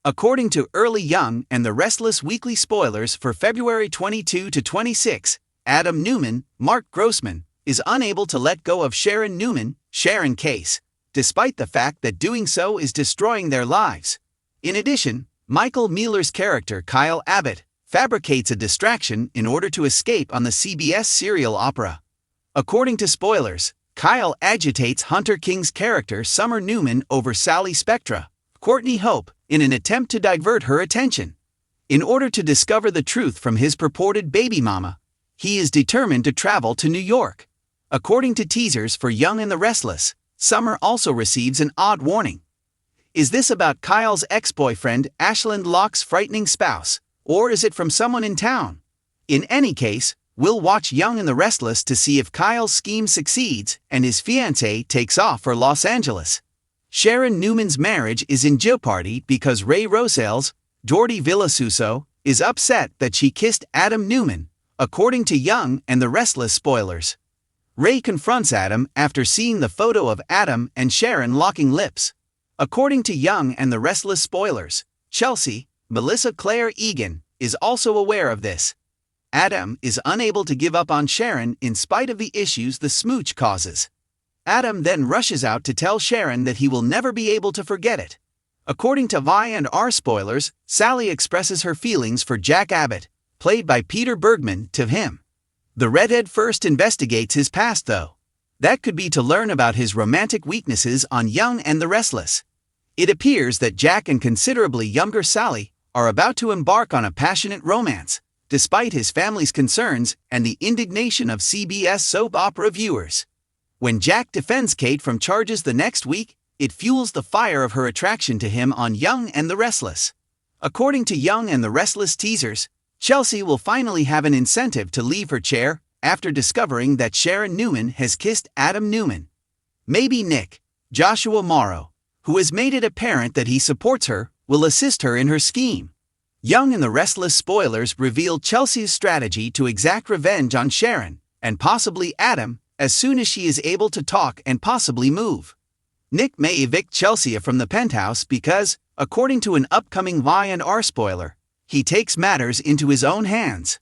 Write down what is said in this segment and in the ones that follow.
According to Early Young and the Restless weekly spoilers for February 22 to 26, Adam Newman, Mark Grossman, is unable to let go of Sharon Newman, Sharon Case, despite the fact that doing so is destroying their lives. In addition, Michael Mueller's character Kyle Abbott fabricates a distraction in order to escape on the CBS serial opera. According to spoilers, Kyle agitates Hunter King's character Summer Newman over Sally Spectra, Courtney Hope, in an attempt to divert her attention. In order to discover the truth from his purported baby mama, he is determined to travel to New York. According to teasers for Young and the Restless, Summer also receives an odd warning. Is this about Kyle's ex-boyfriend Ashland Locke's frightening spouse, or is it from someone in town? In any case, we'll watch Young and the Restless to see if Kyle's scheme succeeds and his fiancée takes off for Los Angeles. Sharon Newman's marriage is in jeopardy because Ray Rosales, Jordi Villasuso, is upset that she kissed Adam Newman, according to Young and the Restless spoilers. Ray confronts Adam after seeing the photo of Adam and Sharon locking lips. According to Young and the Restless spoilers, Chelsea, Melissa Claire Egan, is also aware of this. Adam is unable to give up on Sharon in spite of the issues the smooch causes. Adam then rushes out to tell Sharon that he will never be able to forget it. According to Y&R spoilers, Sally expresses her feelings for Jack Abbott, played by Peter Bergman, to him. The redhead first investigates his past though. That could be to learn about his romantic weaknesses on Young and the Restless. It appears that Jack and considerably younger Sally are about to embark on a passionate romance, despite his family's concerns and the indignation of CBS soap opera viewers. When Jack defends Kate from charges the next week, it fuels the fire of her attraction to him on Young and the Restless. According to Young and the Restless teasers, Chelsea will finally have an incentive to leave her chair after discovering that Sharon Newman has kissed Adam Newman. Maybe Nick, Joshua Morrow, who has made it apparent that he supports her, will assist her in her scheme. Young and the Restless spoilers reveal Chelsea's strategy to exact revenge on Sharon, and possibly Adam, as soon as she is able to talk and possibly move. Nick may evict Chelsea from the penthouse because, according to an upcoming Y&R spoiler, he takes matters into his own hands.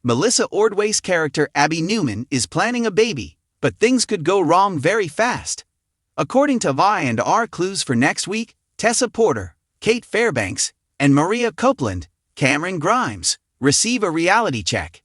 Melissa Ordway's character Abby Newman is planning a baby, but things could go wrong very fast. According to Y&R clues for next week, Tessa Porter, Kate Fairbanks, and Maria Copeland, Cameron Grimes, receive a reality check.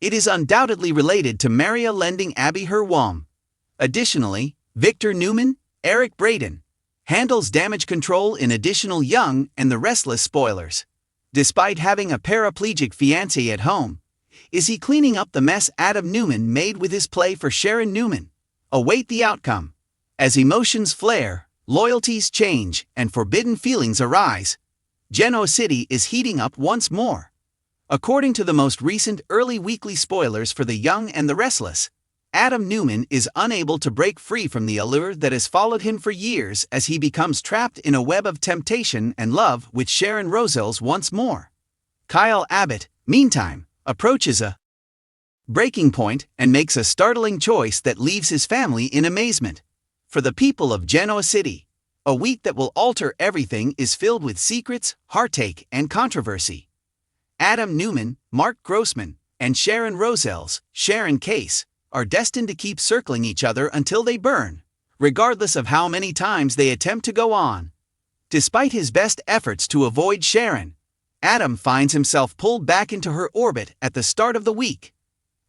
It is undoubtedly related to Maria lending Abby her womb. Additionally, Victor Newman, Eric Braden, handles damage control in additional Young and the Restless spoilers. Despite having a paraplegic fiancé at home, is he cleaning up the mess Adam Newman made with his play for Sharon Newman? Await the outcome. As emotions flare, loyalties change, and forbidden feelings arise, Genoa City is heating up once more. According to the most recent early weekly spoilers for the Young and the Restless, Adam Newman is unable to break free from the allure that has followed him for years as he becomes trapped in a web of temptation and love with Sharon Rosales once more. Kyle Abbott, meantime, approaches a breaking point and makes a startling choice that leaves his family in amazement. For the people of Genoa City, a week that will alter everything is filled with secrets, heartache, and controversy. Adam Newman, Mark Grossman, and Sharon Rosales, Sharon Case, are destined to keep circling each other until they burn, regardless of how many times they attempt to go on. Despite his best efforts to avoid Sharon, Adam finds himself pulled back into her orbit at the start of the week.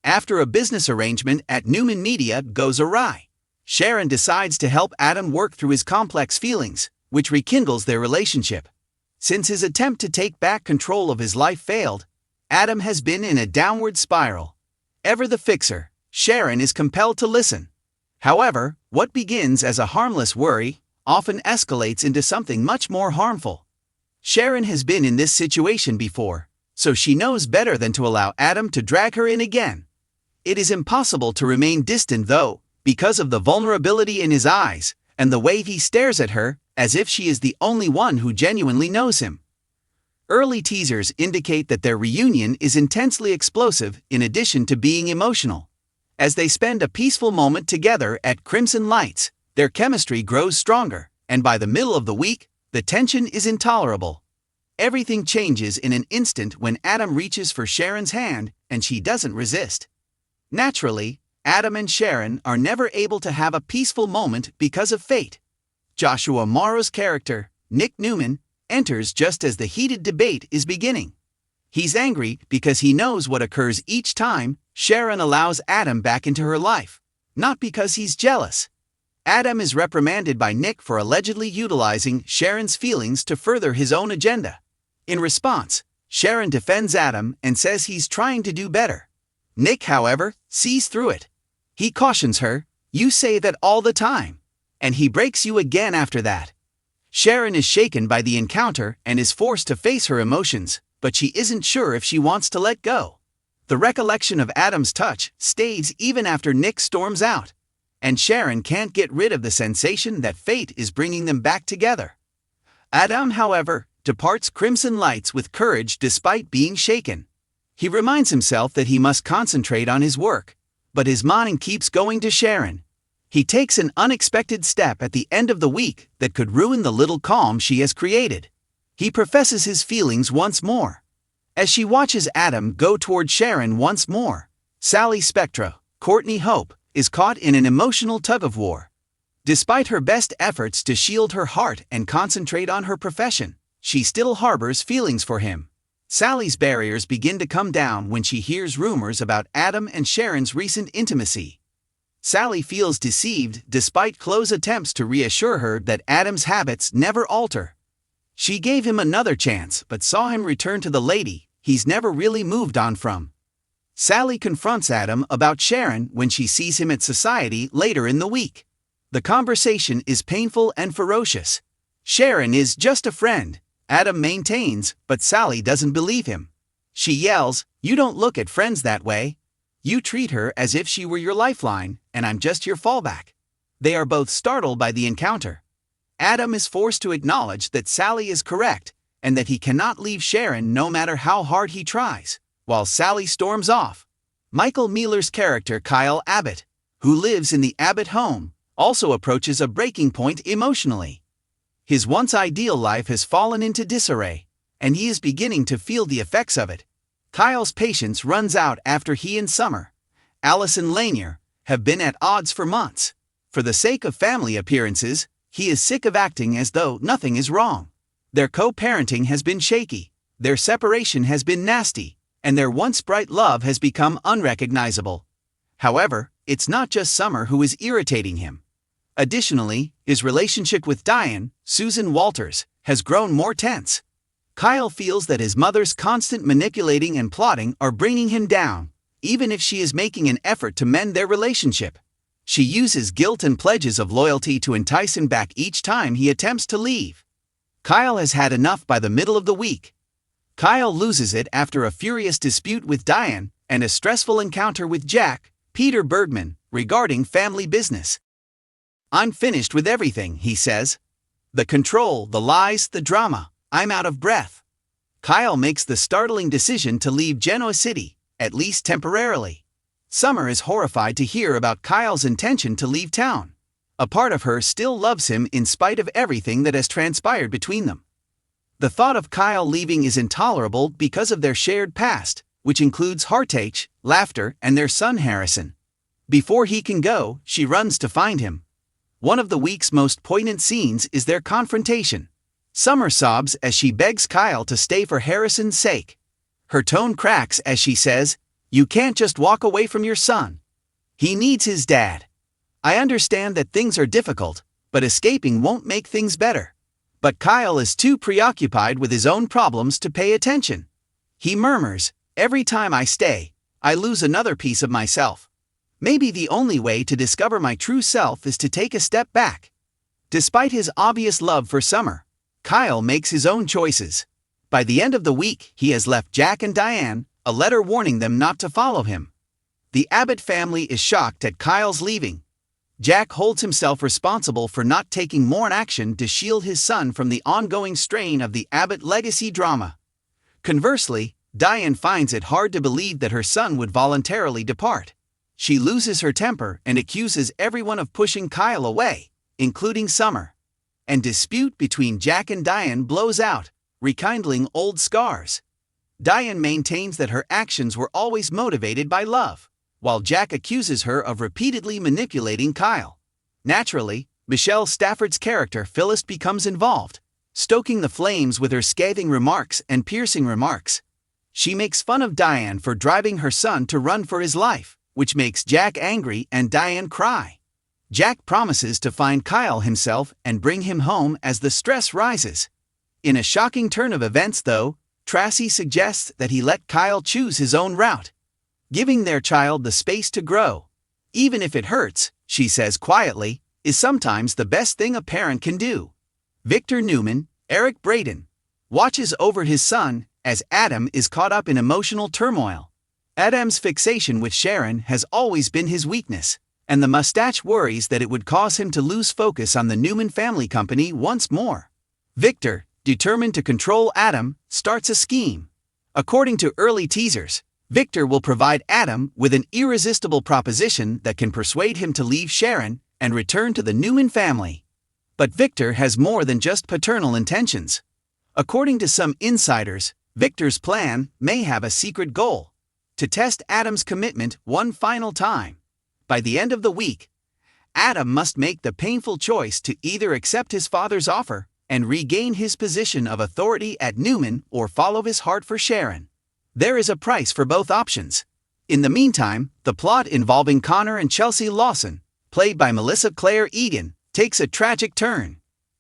After a business arrangement at Newman Media goes awry, Sharon decides to help Adam work through his complex feelings, which rekindles their relationship. Since his attempt to take back control of his life failed, Adam has been in a downward spiral. Ever the fixer, Sharon is compelled to listen. However, what begins as a harmless worry often escalates into something much more harmful. Sharon has been in this situation before, so she knows better than to allow Adam to drag her in again. It is impossible to remain distant though, because of the vulnerability in his eyes and the way he stares at her, as if she is the only one who genuinely knows him. Early teasers indicate that their reunion is intensely explosive in addition to being emotional. As they spend a peaceful moment together at Crimson Lights, their chemistry grows stronger, and by the middle of the week, the tension is intolerable. Everything changes in an instant when Adam reaches for Sharon's hand, and she doesn't resist. Naturally, Adam and Sharon are never able to have a peaceful moment because of fate. Joshua Morrow's character, Nick Newman, enters just as the heated debate is beginning. He's angry because he knows what occurs each time Sharon allows Adam back into her life, not because he's jealous. Adam is reprimanded by Nick for allegedly utilizing Sharon's feelings to further his own agenda. In response, Sharon defends Adam and says he's trying to do better. Nick, however, sees through it. He cautions her, "You say that all the time. And he breaks you again after that." Sharon is shaken by the encounter and is forced to face her emotions, but she isn't sure if she wants to let go. The recollection of Adam's touch stays even after Nick storms out, and Sharon can't get rid of the sensation that fate is bringing them back together. Adam, however, departs Crimson Lights with courage despite being shaken. He reminds himself that he must concentrate on his work, but his mind keeps going to Sharon. He takes an unexpected step at the end of the week that could ruin the little calm she has created. He professes his feelings once more. As she watches Adam go toward Sharon once more, Sally Spectra, Courtney Hope, is caught in an emotional tug-of-war. Despite her best efforts to shield her heart and concentrate on her profession, she still harbors feelings for him. Sally's barriers begin to come down when she hears rumors about Adam and Sharon's recent intimacy. Sally feels deceived despite Chloe's attempts to reassure her that Adam's habits never alter. She gave him another chance but saw him return to the lady he's never really moved on from. Sally confronts Adam about Sharon when she sees him at society later in the week. The conversation is painful and ferocious. Sharon is just a friend, Adam maintains, but Sally doesn't believe him. She yells, "You don't look at friends that way. You treat her as if she were your lifeline, and I'm just your fallback." They are both startled by the encounter. Adam is forced to acknowledge that Sally is correct, and that he cannot leave Sharon no matter how hard he tries, while Sally storms off. Michael Mealer's character Kyle Abbott, who lives in the Abbott home, also approaches a breaking point emotionally. His once ideal life has fallen into disarray, and he is beginning to feel the effects of it. Kyle's patience runs out after he and Summer, Allison Lanier, have been at odds for months. For the sake of family appearances, he is sick of acting as though nothing is wrong. Their co-parenting has been shaky, their separation has been nasty, and their once bright love has become unrecognizable. However, it's not just Summer who is irritating him. Additionally, his relationship with Diane, Susan Walters, has grown more tense. Kyle feels that his mother's constant manipulating and plotting are bringing him down, even if she is making an effort to mend their relationship. She uses guilt and pledges of loyalty to entice him back each time he attempts to leave. Kyle has had enough by the middle of the week. Kyle loses it after a furious dispute with Diane and a stressful encounter with Jack, Peter Bergman, regarding family business. "I'm finished with everything," he says. "The control, the lies, the drama. I'm out of breath." Kyle makes the startling decision to leave Genoa City, at least temporarily. Summer is horrified to hear about Kyle's intention to leave town. A part of her still loves him in spite of everything that has transpired between them. The thought of Kyle leaving is intolerable because of their shared past, which includes heartache, laughter, and their son Harrison. Before he can go, she runs to find him. One of the week's most poignant scenes is their confrontation. Summer sobs as she begs Kyle to stay for Harrison's sake. Her tone cracks as she says, "You can't just walk away from your son. He needs his dad. I understand that things are difficult, but escaping won't make things better." But Kyle is too preoccupied with his own problems to pay attention. He murmurs, "Every time I stay, I lose another piece of myself. Maybe the only way to discover my true self is to take a step back." Despite his obvious love for Summer, Kyle makes his own choices. By the end of the week, he has left Jack and Diane a letter warning them not to follow him. The Abbott family is shocked at Kyle's leaving. Jack holds himself responsible for not taking more action to shield his son from the ongoing strain of the Abbott legacy drama. Conversely, Diane finds it hard to believe that her son would voluntarily depart. She loses her temper and accuses everyone of pushing Kyle away, including Summer. And dispute between Jack and Diane blows out, rekindling old scars. Diane maintains that her actions were always motivated by love, while Jack accuses her of repeatedly manipulating Kyle. Naturally, Michelle Stafford's character Phyllis becomes involved, stoking the flames with her scathing remarks and piercing remarks. She makes fun of Diane for driving her son to run for his life, which makes Jack angry and Diane cry. Jack promises to find Kyle himself and bring him home as the stress rises. In a shocking turn of events, though, Tracy suggests that he let Kyle choose his own route, giving their child the space to grow. Even if it hurts, she says quietly, is sometimes the best thing a parent can do. Victor Newman, Eric Braden, watches over his son as Adam is caught up in emotional turmoil. Adam's fixation with Sharon has always been his weakness, and the mustache worries that it would cause him to lose focus on the Newman family company once more. Victor, determined to control Adam, starts a scheme. According to early teasers, Victor will provide Adam with an irresistible proposition that can persuade him to leave Sharon and return to the Newman family. But Victor has more than just paternal intentions. According to some insiders, Victor's plan may have a secret goal: to test Adam's commitment one final time. By the end of the week, Adam must make the painful choice to either accept his father's offer and regain his position of authority at Newman or follow his heart for Sharon. There is a price for both options. In the meantime, the plot involving Connor and Chelsea Lawson, played by Melissa Claire Egan, takes a tragic turn.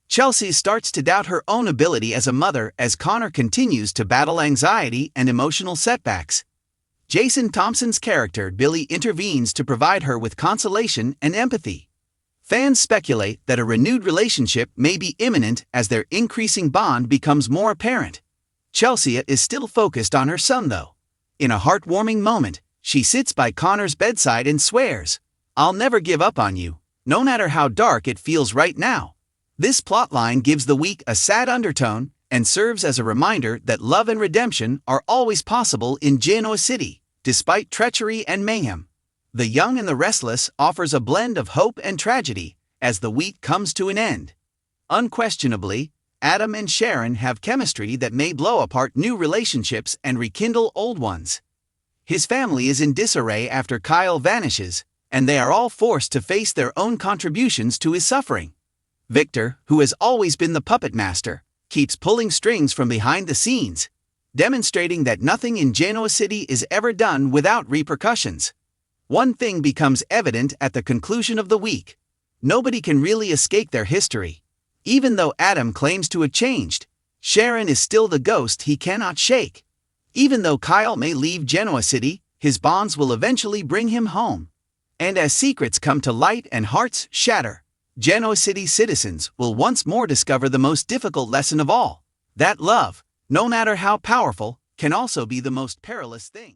Chelsea starts to doubt her own ability as a mother as Connor continues to battle anxiety and emotional setbacks. Jason Thompson's character Billy intervenes to provide her with consolation and empathy. Fans speculate that a renewed relationship may be imminent as their increasing bond becomes more apparent. Chelsea is still focused on her son, though. In a heartwarming moment, she sits by Connor's bedside and swears, "I'll never give up on you, no matter how dark it feels right now." This plotline gives the week a sad undertone and serves as a reminder that love and redemption are always possible in Genoa City, despite treachery and mayhem. The Young and the Restless offers a blend of hope and tragedy as the week comes to an end. Unquestionably, Adam and Sharon have chemistry that may blow apart new relationships and rekindle old ones. His family is in disarray after Kyle vanishes, and they are all forced to face their own contributions to his suffering. Victor, who has always been the puppet master, keeps pulling strings from behind the scenes, demonstrating that nothing in Genoa City is ever done without repercussions. One thing becomes evident at the conclusion of the week: nobody can really escape their history. Even though Adam claims to have changed, Sharon is still the ghost he cannot shake. Even though Kyle may leave Genoa City, his bonds will eventually bring him home. And as secrets come to light and hearts shatter, Genoa City citizens will once more discover the most difficult lesson of all: that love, no matter how powerful, can also be the most perilous thing.